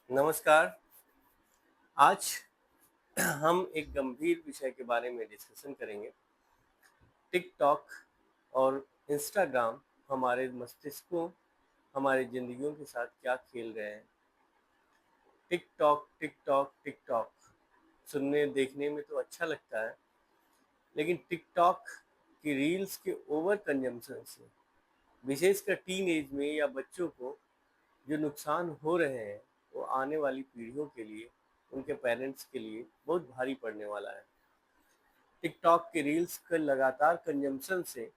नमस्कार। आज हम एक गंभीर विषय के बारे में डिस्कशन करेंगे। टिकटॉक और इंस्टाग्राम हमारे मस्तिष्कों, हमारी ज़िंदगियों के साथ क्या खेल रहे हैं। टिकटॉक, टिकटॉक, टिकटॉक सुनने देखने में तो अच्छा लगता है, लेकिन टिकटॉक की रील्स के ओवर कंजम्पशन से विशेषकर टीन एज में या बच्चों को जो नुकसान हो रहे हैं, वो आने वाली पीढ़ियों के लिए, उनके पेरेंट्स के लिए बहुत भारी पड़ने वाला है। टिकटॉक के रील्स का लगातार कंजम्पशन से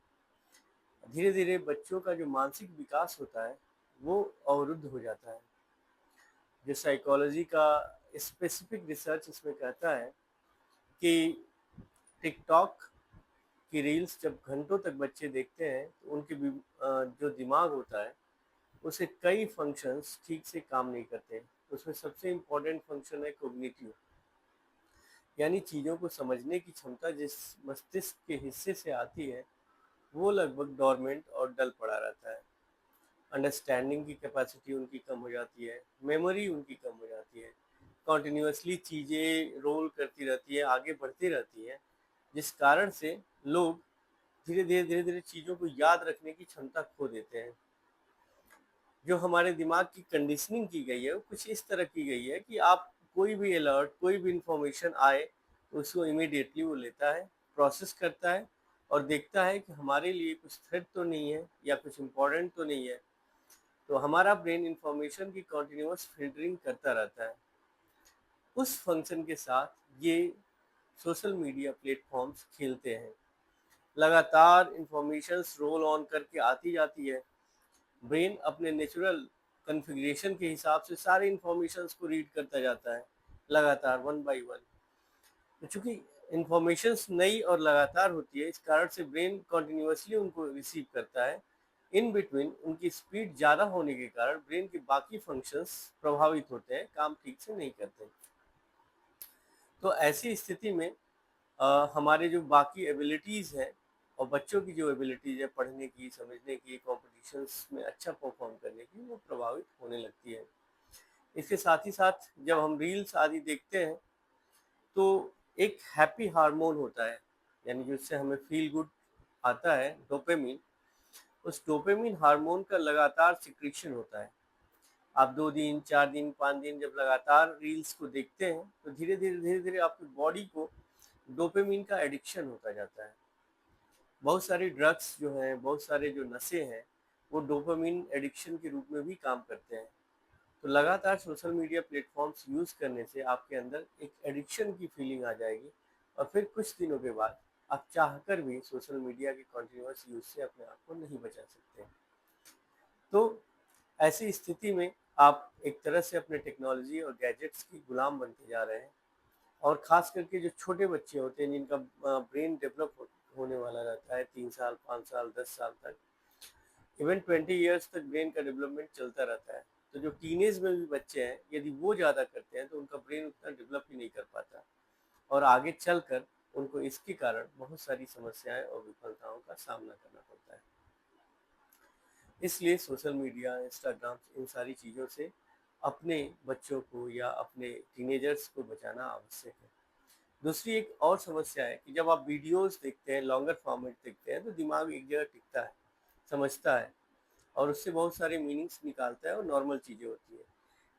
धीरे धीरे बच्चों का जो मानसिक विकास होता है वो अवरुद्ध हो जाता है। जो साइकोलॉजी का स्पेसिफिक रिसर्च इसमें कहता है कि टिकटॉक की रील्स जब घंटों तक बच्चे देखते हैं तो उनके जो दिमाग होता है उसे कई फंक्शंस ठीक से काम नहीं करते। उसमें सबसे इम्पोर्टेंट फंक्शन है कोग्निटिव, यानी चीज़ों को समझने की क्षमता जिस मस्तिष्क के हिस्से से आती है वो लगभग डोरमेंट और डल पड़ा रहता है। अंडरस्टैंडिंग की कैपेसिटी उनकी कम हो जाती है, मेमोरी उनकी कम हो जाती है, कॉन्टिन्यूसली चीज़ें रोल करती रहती है, आगे बढ़ती रहती है, जिस कारण से लोग धीरे धीरे चीज़ों को याद रखने की क्षमता खो देते हैं। जो हमारे दिमाग की कंडीशनिंग की गई है वो कुछ इस तरह की गई है कि आप कोई भी अलर्ट, कोई भी इंफॉर्मेशन आए, उसको इमीडिएटली वो लेता है, प्रोसेस करता है और देखता है कि हमारे लिए कुछ थ्रेट तो नहीं है या कुछ इम्पोर्टेंट तो नहीं है। तो हमारा ब्रेन इंफॉर्मेशन की कंटिन्यूअस फिल्टरिंग करता रहता है। उस फंक्शन के साथ ये सोशल मीडिया प्लेटफॉर्म्स खेलते हैं। लगातार इंफॉर्मेशंस रोल ऑन करके आती जाती है। ब्रेन अपने नेचुरल कॉन्फ़िगरेशन के हिसाब से सारे इंफॉर्मेशंस को रीड करता जाता है, लगातार वन बाय वन। तो चूंकि इंफॉर्मेशंस नई और लगातार होती है, इस कारण से ब्रेन कॉन्टिन्यूसली उनको रिसीव करता है। इन बिटवीन उनकी स्पीड ज़्यादा होने के कारण ब्रेन के बाकी फंक्शंस प्रभावित होते हैं, काम ठीक से नहीं करते। तो ऐसी स्थिति में हमारे जो बाकी एबिलिटीज़ हैं और बच्चों की जो एबिलिटीज़ है पढ़ने की, समझने की, कॉम्पिटिशन्स में अच्छा परफॉर्म करने की, वो प्रभावित होने लगती है। इसके साथ ही साथ जब हम रील्स आदि देखते हैं तो एक हैप्पी हार्मोन होता है, यानी जिससे हमें फील गुड आता है, डोपामिन। उस डोपामिन हार्मोन का लगातार सिक्रीशन होता है। आप 2 दिन, 4 दिन, 5 दिन जब लगातार रील्स को देखते हैं तो धीरे धीरे आपकी बॉडी को डोपामिन का एडिक्शन होता जाता है। बहुत सारे ड्रग्स जो हैं, बहुत सारे जो नशे हैं, वो डोपामिन एडिक्शन के रूप में भी काम करते हैं। तो लगातार सोशल मीडिया प्लेटफॉर्म्स यूज़ करने से आपके अंदर एक एडिक्शन की फीलिंग आ जाएगी और फिर कुछ दिनों के बाद आप चाहकर भी सोशल मीडिया के कंटिन्यूअस यूज़ से अपने आप को नहीं बचा सकते। तो ऐसी स्थिति में आप एक तरह से अपने टेक्नोलॉजी और गैजेट्स की गुलाम बनते जा रहे हैं। और ख़ास करके जो छोटे बच्चे होते हैं जिनका ब्रेन डेवलप होने वाला रहता है 3 साल, 5 साल, 10 साल तक, इवन 20 ईयर्स तक ब्रेन का डेवलपमेंट चलता रहता है। तो जो टीनेज में भी बच्चे हैं, यदि वो ज़्यादा करते हैं तो उनका ब्रेन उतना डेवलप ही नहीं कर पाता और आगे चलकर उनको इसके कारण बहुत सारी समस्याएं और विफलताओं का सामना करना पड़ता है। इसलिए सोशल मीडिया, इंस्टाग्राम, इन सारी चीज़ों से अपने बच्चों को या अपने टीनेजर्स को बचाना आवश्यक है। दूसरी एक और समस्या है कि जब आप वीडियोस देखते हैं, लॉन्गर फॉर्मेट देखते हैं, तो दिमाग एक जगह टिकता है, समझता है और उससे बहुत सारे मीनिंग्स निकालता है और नॉर्मल चीज़ें होती है।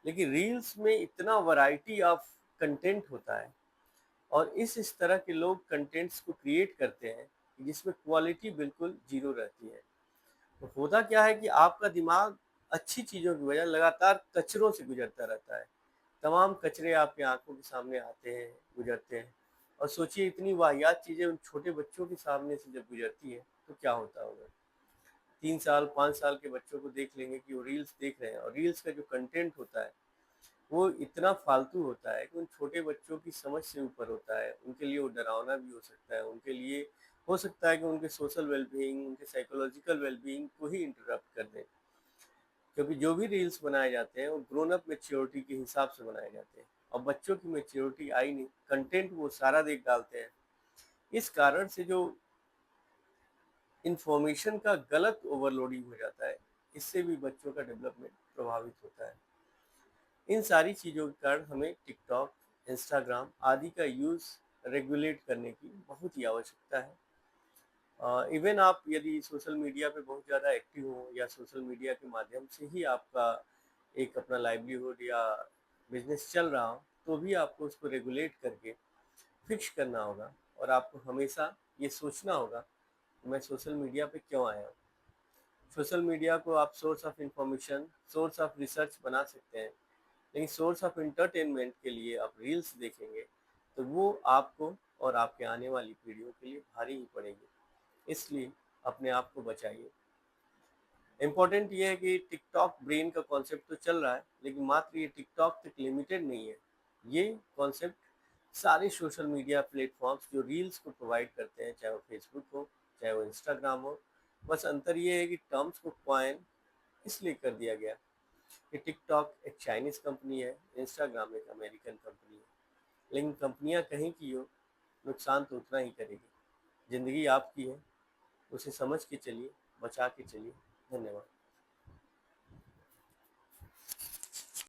लेकिन रील्स में इतना वैरायटी ऑफ कंटेंट होता है और इस तरह के लोग कंटेंट्स को क्रिएट करते हैं जिसमें क्वालिटी बिल्कुल ज़ीरो रहती है। तो होता क्या है कि आपका दिमाग अच्छी चीज़ों की बजाय लगातार कचरों से गुजरता रहता है। तमाम कचरे आपकी आँखों के सामने आते हैं, गुजरते हैं और सोचिए इतनी वाहियात चीज़ें उन छोटे बच्चों के सामने से जब गुजरती हैं, तो क्या होता होगा? 3 साल, 5 साल के बच्चों को देख लेंगे कि वो रील्स देख रहे हैं और रील्स का जो कंटेंट होता है, वो इतना फालतू होता है कि उन छोटे बच्चों की समझ से ऊपर होता है। उनके लिए वो डरावना भी हो सकता है, उनके लिए हो सकता है कि उनके सोशल वेल-बीइंग, उनके साइकोलॉजिकल वेल-बीइंग को ही इंटरप्ट कर दें। क्योंकि जो भी रील्स बनाए जाते हैं वो ग्रोन अप मैच्योरिटी के हिसाब से बनाए जाते हैं और बच्चों की मैच्योरिटी आई नहीं, कंटेंट वो सारा देख डालते हैं। इस कारण से जो इंफॉर्मेशन का गलत ओवरलोडिंग हो जाता है, इससे भी बच्चों का डेवलपमेंट प्रभावित होता है। इन सारी चीज़ों के कारण हमें टिकटॉक, इंस्टाग्राम आदि का यूज़ रेगुलेट करने की बहुत ही आवश्यकता है। इवन आप यदि सोशल मीडिया पे बहुत ज़्यादा एक्टिव हो या सोशल मीडिया के माध्यम से ही आपका एक अपना लाइवलीहुड या बिजनेस चल रहा हो, तो भी आपको उसको रेगुलेट करके फिक्स करना होगा और आपको हमेशा ये सोचना होगा कि मैं सोशल मीडिया पे क्यों आया हूँ। सोशल मीडिया को आप source of information, source of research बना सकते हैं, लेकिन सोर्स ऑफ एंटरटेनमेंट के लिए आप रील्स देखेंगे तो वो आपको और आपके आने वाली पीढ़ियों के लिए भारी ही पड़ेगी। इसलिए अपने आप को बचाइए। इम्पोर्टेंट ये है कि टिकटॉक ब्रेन का कॉन्सेप्ट तो चल रहा है, लेकिन मात्र ये टिकटॉक तक लिमिटेड नहीं है। ये कॉन्सेप्ट सारे सोशल मीडिया प्लेटफॉर्म्स जो रील्स को प्रोवाइड करते हैं, चाहे वो फेसबुक हो, चाहे वो इंस्टाग्राम हो, बस अंतर ये है कि टर्म्स को क्वाइन इसलिए कर दिया गया कि टिकटॉक एक चाइनीज़ कंपनी है, इंस्टाग्राम एक अमेरिकन कंपनी है। लेकिन कंपनियां कहीं की हो, नुकसान तो उतना ही करेगी। ज़िंदगी आपकी है, उसे समझ के चलिए, बचा के चलिए। धन्यवाद।